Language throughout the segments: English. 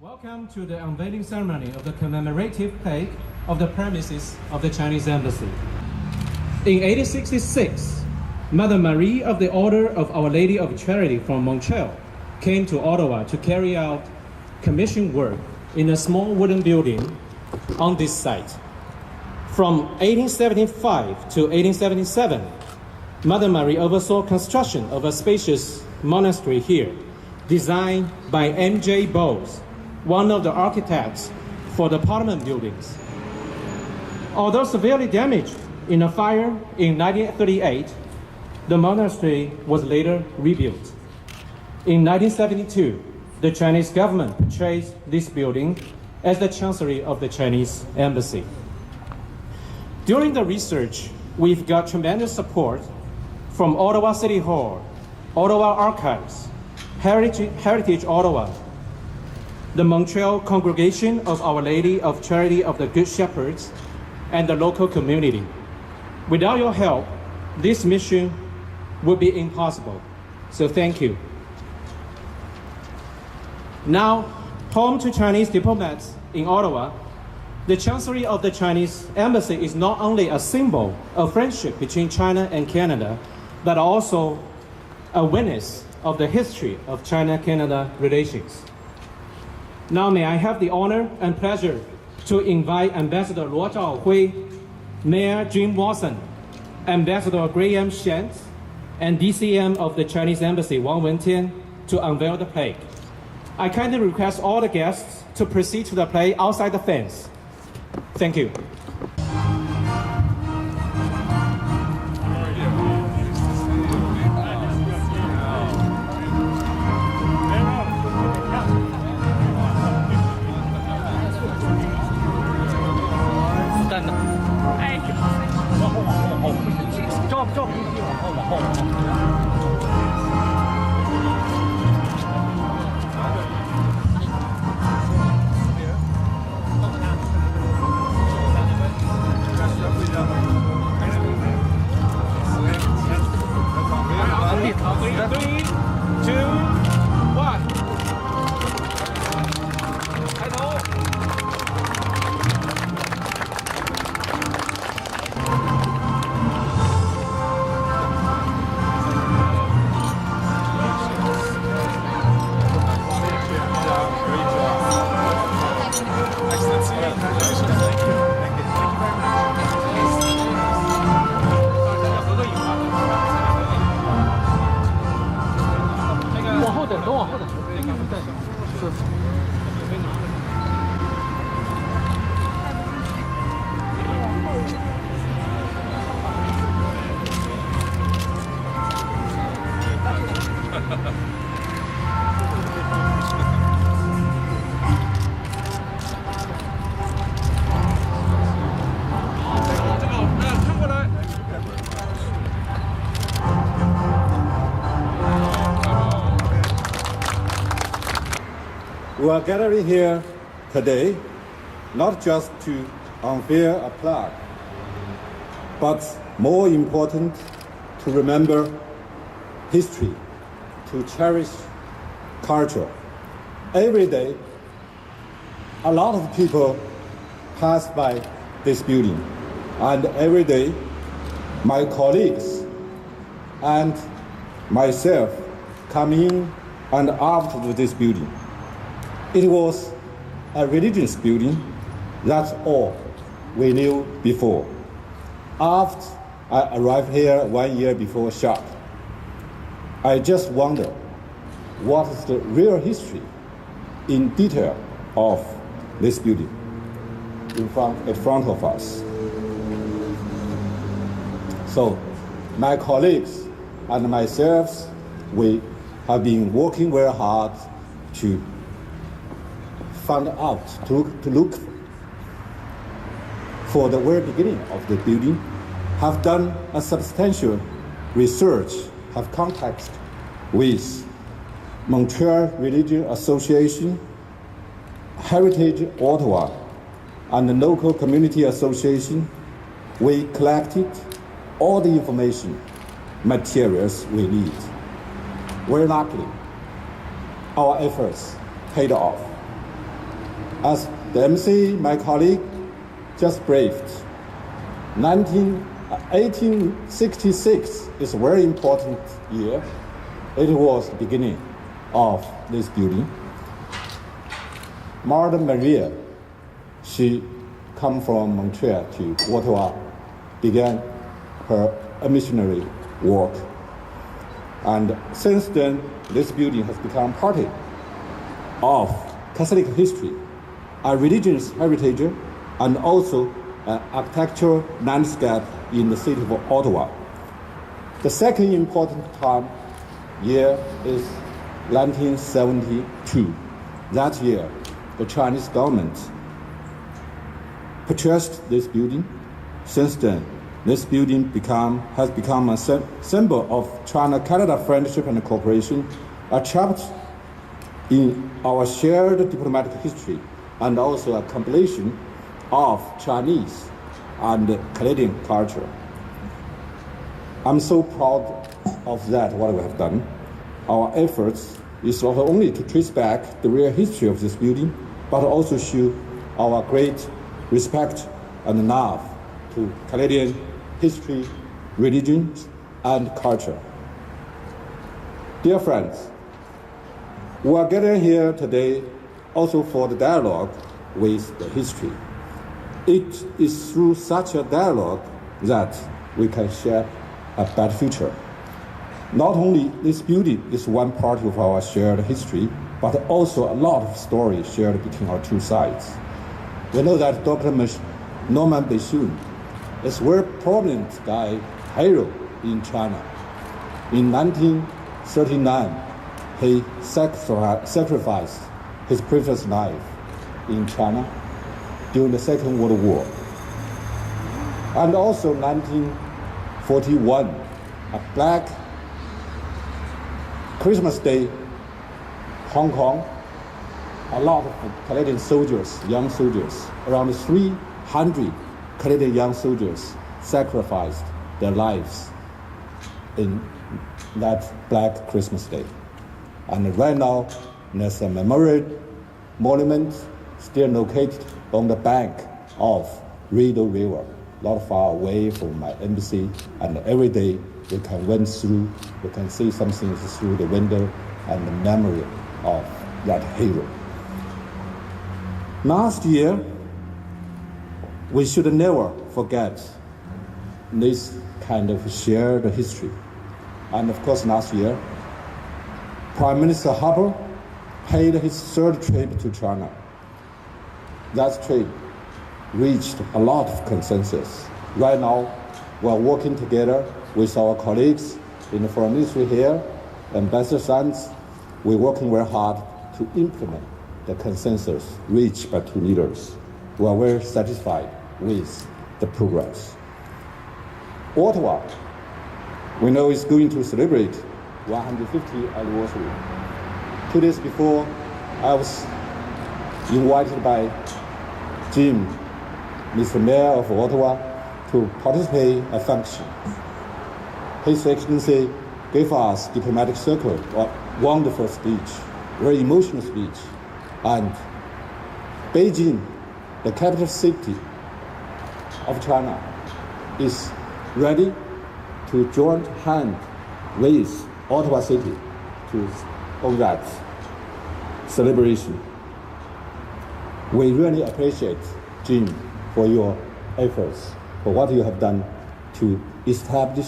Welcome to the unveiling ceremony of the commemorative plaque of the premises of the Chinese Embassy. In 1866, Mother Marie of the Order of Our Lady of Charity from Montreal came to Ottawa to carry out commission work in a small wooden building on this site. From 1875 to 1877, Mother Marie oversaw construction of a spacious monastery here, designed by M.J. Bowles, one of the architects for the Parliament buildings. Although severely damaged in a fire in 1938, the monastery was later rebuilt. In 1972, the Chinese government purchased this building as the chancery of the Chinese Embassy. During the research, we've got tremendous support from Ottawa City Hall, Ottawa Archives, Heritage Ottawa, the Montreal Congregation of Our Lady of Charity of the Good Shepherds, and the local community. Without your help, this mission would be impossible. So thank you. Now, home to Chinese diplomats in Ottawa, the Chancery of the Chinese Embassy is not only a symbol of friendship between China and Canada, but also a witness of the history of China-Canada relations. Now may I have the honor and pleasure to invite Ambassador Luo Zhaohui, Mayor Jim Watson, Ambassador Graham Shantz, and DCM of the Chinese Embassy Wang Wentian to unveil the plaque. I kindly request all the guests to proceed to the plaque outside the fence. Thank you. We are gathering here today not just to unveil a plaque, but more important, to remember history, to cherish culture. Every day, a lot of people pass by this building, and every day, my colleagues and myself come in and out of this building. It was a religious building, that's all we knew before. After I arrived here 1 year before shock, I just wonder what is the real history in detail of this building in front of us. So my colleagues and myself, we have been working very hard to find out, to look for the very beginning of the building, have done a substantial research, have contact with Montreal Religion Association, Heritage Ottawa, and the local community association. We collected all the information, materials we need. Very luckily, our efforts paid off. As the MC, my colleague, just briefed, 1866 is a very important year. It was the beginning of this building. Mother Maria, she come from Montreal to Ottawa, began her missionary work. And since then, this building has become part of Catholic history, a religious heritage, and also an architectural landscape in the city of Ottawa. The second important year is 1972. That year, the Chinese government purchased this building. Since then, this building has become a symbol of China-Canada friendship and cooperation, a chapter in our shared diplomatic history, and also a compilation of Chinese and Canadian culture. I'm so proud of that, what we have done. Our efforts is not only to trace back the real history of this building, but also show our great respect and love to Canadian history, religion, and culture. Dear friends, we are gathered here today also for the dialogue with the history. It is through such a dialogue that we can share a better future. Not only this building is one part of our shared history, but also a lot of stories shared between our two sides. We know that Dr. Norman Bishun is a very prominent guy, hero in China. In 1939, he sacrificed his precious life in China during the Second World War. And also 1941, a black Christmas Day, Hong Kong, a lot of Canadian soldiers, young soldiers, around 300 Canadian young soldiers sacrificed their lives in that black Christmas Day. And right now, there's a memorial monument still located on the bank of Rideau River, not far away from my embassy, and every day we can went through, we can see something through the window and the memory of that hero. Last year, we should never forget this kind of shared history. And of course, last year, Prime Minister Harper paid his third trip to China. That trip reached a lot of consensus. Right now, we are working together with our colleagues in the foreign ministry here, Ambassador Shantz. We're working very hard to implement the consensus reached by two leaders. We are very satisfied with the progress. Ottawa, we know, is going to celebrate 150th anniversary. 2 days before, I was invited by Jim, Mr. Mayor of Ottawa, to participate in a function. His Excellency gave us diplomatic circle, a wonderful speech, very emotional speech. And Beijing, the capital city of China, is ready to join hand with Ottawa City on that celebration. We really appreciate, Jim, for your efforts, for what you have done to establish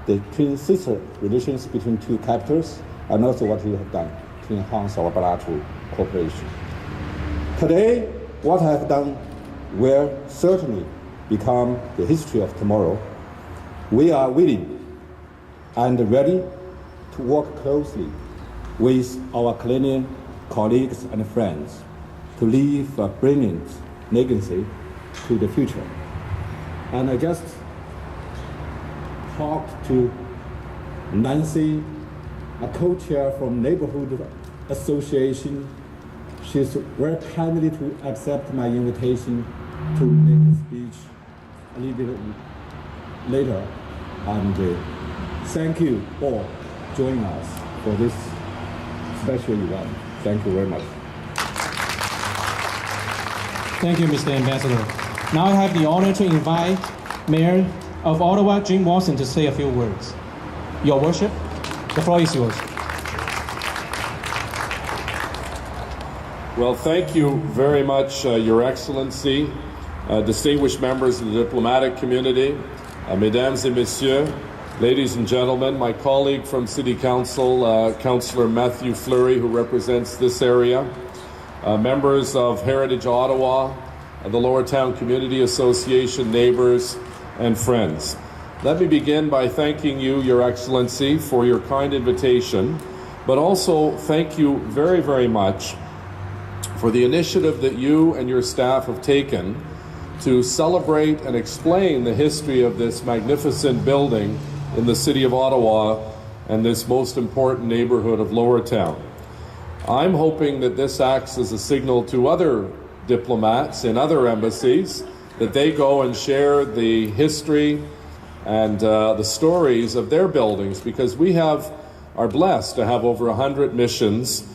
the twin sister relations between two capitals, and also what you have done to enhance our bilateral cooperation. Today, what I have done will certainly become the history of tomorrow. We are willing and ready to work closely with our Canadian colleagues and friends to leave a brilliant legacy to the future. And I just talked to Nancy, a co-chair from Neighborhood Association. She's very kindly to accept my invitation to make a speech a little bit later. And thank you all joining us for this special event. Thank you very much. Thank you, Mr. Ambassador. Now I have the honor to invite Mayor of Ottawa, Jim Watson, to say a few words. Your Worship, the floor is yours. Well, thank you very much, Your Excellency, distinguished members of the diplomatic community, Mesdames et Messieurs, ladies and gentlemen, my colleague from City Council, Councillor Matthew Fleury, who represents this area, members of Heritage Ottawa, the Lower Town Community Association, neighbors, and friends. Let me begin by thanking you, Your Excellency, for your kind invitation, but also thank you very, very much for the initiative that you and your staff have taken to celebrate and explain the history of this magnificent building in the City of Ottawa and this most important neighborhood of Lower Town. I'm hoping that this acts as a signal to other diplomats in other embassies that they go and share the history and the stories of their buildings, because we are blessed to have over 100 missions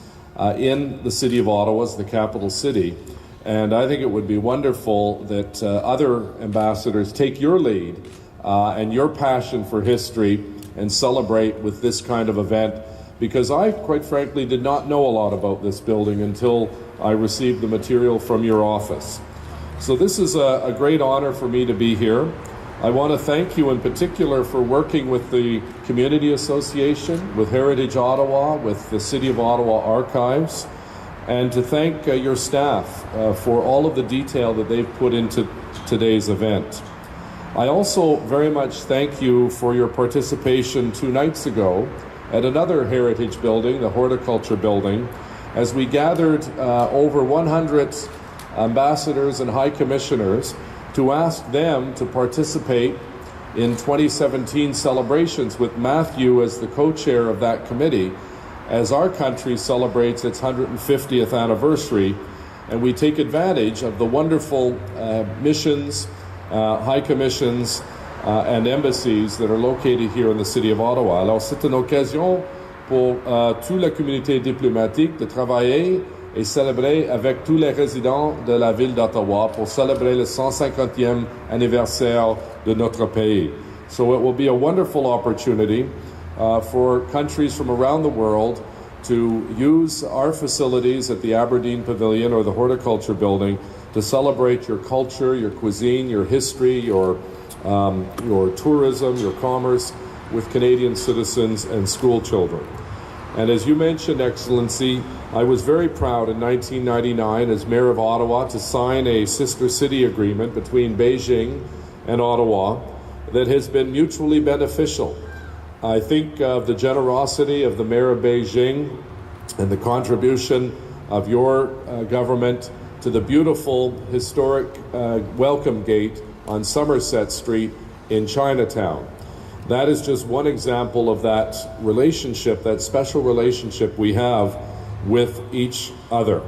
in the City of Ottawa as the capital city. And I think it would be wonderful that other ambassadors take your lead and your passion for history and celebrate with this kind of event, because I, quite frankly, did not know a lot about this building until I received the material from your office. So this is a great honor for me to be here. I want to thank you in particular for working with the Community Association, with Heritage Ottawa, with the City of Ottawa Archives, and to thank your staff for all of the detail that they've put into today's event. I also very much thank you for your participation 2 nights ago at another heritage building, the Horticulture Building, as we gathered over 100 ambassadors and high commissioners to ask them to participate in 2017 celebrations with Matthew as the co-chair of that committee, as our country celebrates its 150th anniversary, and we take advantage of the wonderful missions, high commissions, and embassies that are located here in the City of Ottawa. Alors c'est une occasion pour toute la communauté diplomatique de travailler et célébrer avec tous les résidents de la ville d'Ottawa pour célébrer le 150e anniversaire de notre pays. So it will be a wonderful opportunity for countries from around the world to use our facilities at the Aberdeen Pavilion or the Horticulture Building to celebrate your culture, your cuisine, your history, your tourism, your commerce with Canadian citizens and school children. And as you mentioned, Excellency, I was very proud in 1999 as Mayor of Ottawa to sign a sister city agreement between Beijing and Ottawa that has been mutually beneficial. I think of the generosity of the Mayor of Beijing and the contribution of your government to the beautiful historic welcome gate on Somerset Street in Chinatown. That is just one example of that relationship, that special relationship we have with each other.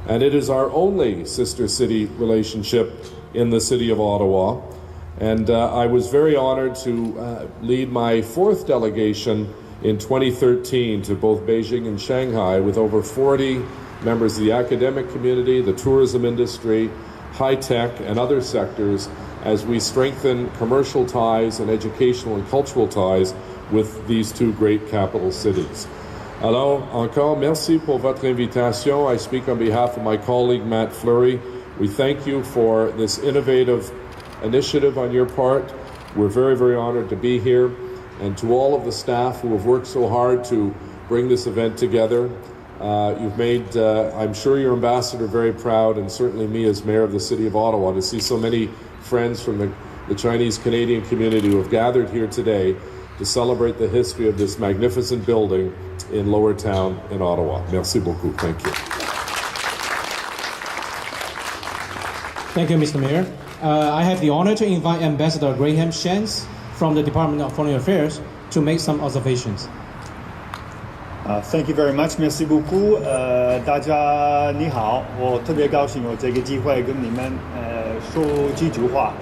And it is our only sister city relationship in the City of Ottawa. And I was very honored to lead my 4th delegation in 2013 to both Beijing and Shanghai with over 40 members of the academic community, the tourism industry, high tech, and other sectors as we strengthen commercial ties and educational and cultural ties with these 2 great capital cities. Alors, encore merci pour votre invitation. I speak on behalf of my colleague Matt Fleury. We thank you for this innovative initiative on your part. We're very, very honored to be here. And to all of the staff who have worked so hard to bring this event together, you've made, I'm sure, your ambassador very proud, and certainly me as Mayor of the City of Ottawa, to see so many friends from the Chinese-Canadian community who have gathered here today to celebrate the history of this magnificent building in Lower Town in Ottawa. Merci beaucoup. Thank you. Thank you, Mr. Mayor. I have the honor to invite Ambassador Graham Shantz from the Department of Foreign Affairs to make some observations. Thank you very much. Merci beaucoup. 大家你好，我特别高兴有这个机会跟你们说几句话。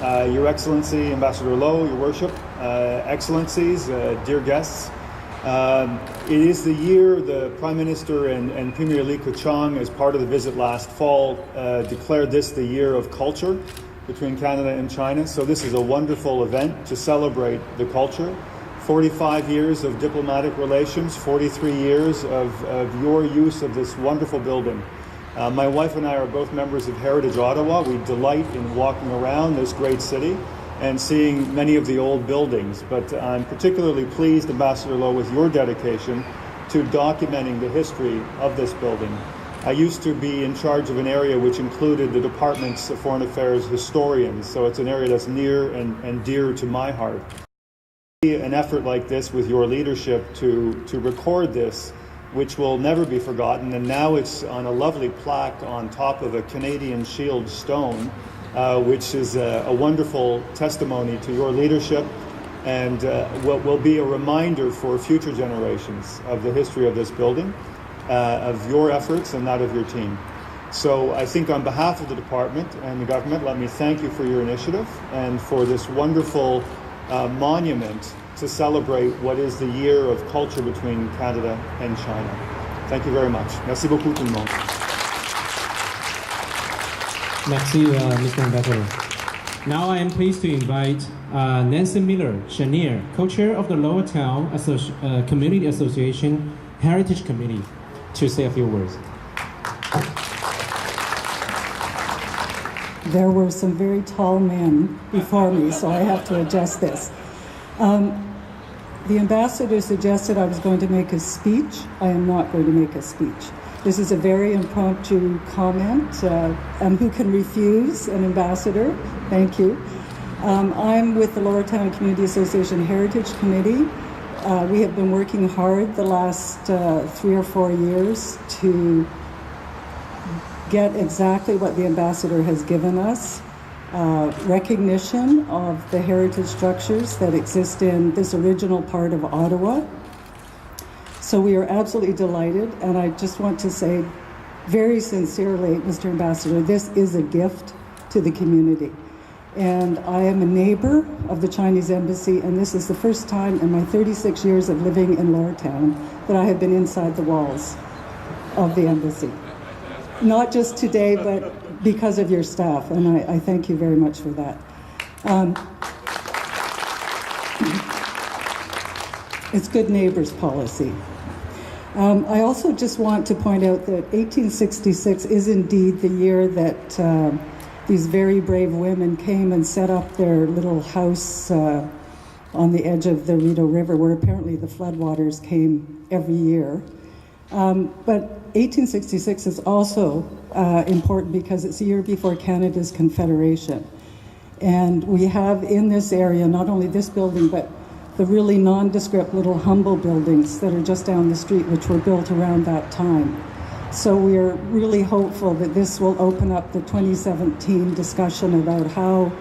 Your Excellency, Ambassador Low, Your Worship, Excellencies, dear guests, It is the year the Prime Minister and Premier Li Keqiang, as part of the visit last fall, declared this the year of culture between Canada and China. So this is a wonderful event to celebrate the culture. 45 years of diplomatic relations, 43 years of your use of this wonderful building. My wife and I are both members of Heritage Ottawa. We delight in walking around this great city and seeing many of the old buildings. But I'm particularly pleased, Ambassador Loh, with your dedication to documenting the history of this building. I used to be in charge of an area which included the Department's Foreign Affairs historians, so it's an area that's near and dear to my heart. An effort like this with your leadership to record this, which will never be forgotten, and now it's on a lovely plaque on top of a Canadian Shield stone, which is a wonderful testimony to your leadership and will be a reminder for future generations of the history of this building, of your efforts and that of your team. So I think on behalf of the department and the government, let me thank you for your initiative and for this wonderful monument to celebrate what is the year of culture between Canada and China. Thank you very much. Merci beaucoup tout le monde. Merci, Mr. Ambassador. Now I am pleased to invite Nancy Miller, Chenier, co-chair of the Lower Town Community Association Heritage Committee, to say a few words. There were some very tall men before me, so I have to adjust this. The ambassador suggested I was going to make a speech. I am not going to make a speech. This is a very impromptu comment, and who can refuse an ambassador? Thank you. I'm with the Lower Town Community Association Heritage Committee. We have been working hard the last 3 or 4 years to get exactly what the ambassador has given us, recognition of the heritage structures that exist in this original part of Ottawa. So we are absolutely delighted, and I just want to say very sincerely, Mr. Ambassador, this is a gift to the community. And I am a neighbor of the Chinese Embassy, and this is the first time in my 36 years of living in Lower Town that I have been inside the walls of the Embassy. Not just today, but because of your staff, and I thank you very much for that. It's good neighbors policy. I also just want to point out that 1866 is indeed the year that these very brave women came and set up their little house on the edge of the Rideau River, where apparently the floodwaters came every year. But 1866 is also important because it's a year before Canada's Confederation. And we have in this area, not only this building, but the really nondescript little humble buildings that are just down the street, which were built around that time. So we're really hopeful that this will open up the 2017 discussion about how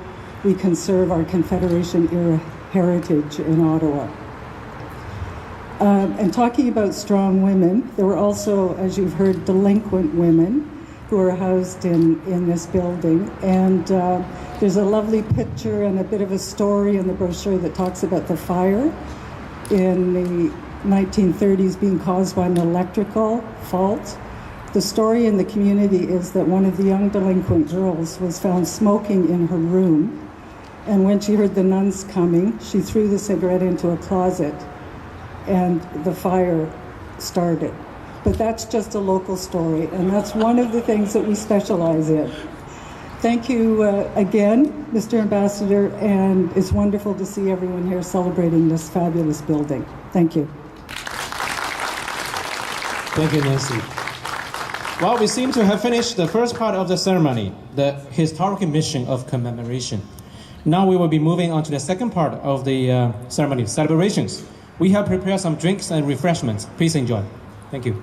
we conserve our Confederation-era heritage in Ottawa. And talking about strong women, there were also, as you've heard, delinquent women who are housed in this building. And there's a lovely picture and a bit of a story in the brochure that talks about the fire in the 1930s being caused by an electrical fault. The story in the community is that one of the young delinquent girls was found smoking in her room. And when she heard the nuns coming, she threw the cigarette into a closet and the fire started. But that's just a local story, and that's one of the things that we specialize in. Thank you again, Mr. Ambassador, and it's wonderful to see everyone here celebrating this fabulous building. Thank you. Thank you, Nancy. Well, we seem to have finished the first part of the ceremony, the historical mission of commemoration. Now we will be moving on to the second part of the ceremony, celebrations. We have prepared some drinks and refreshments. Please enjoy. Thank you.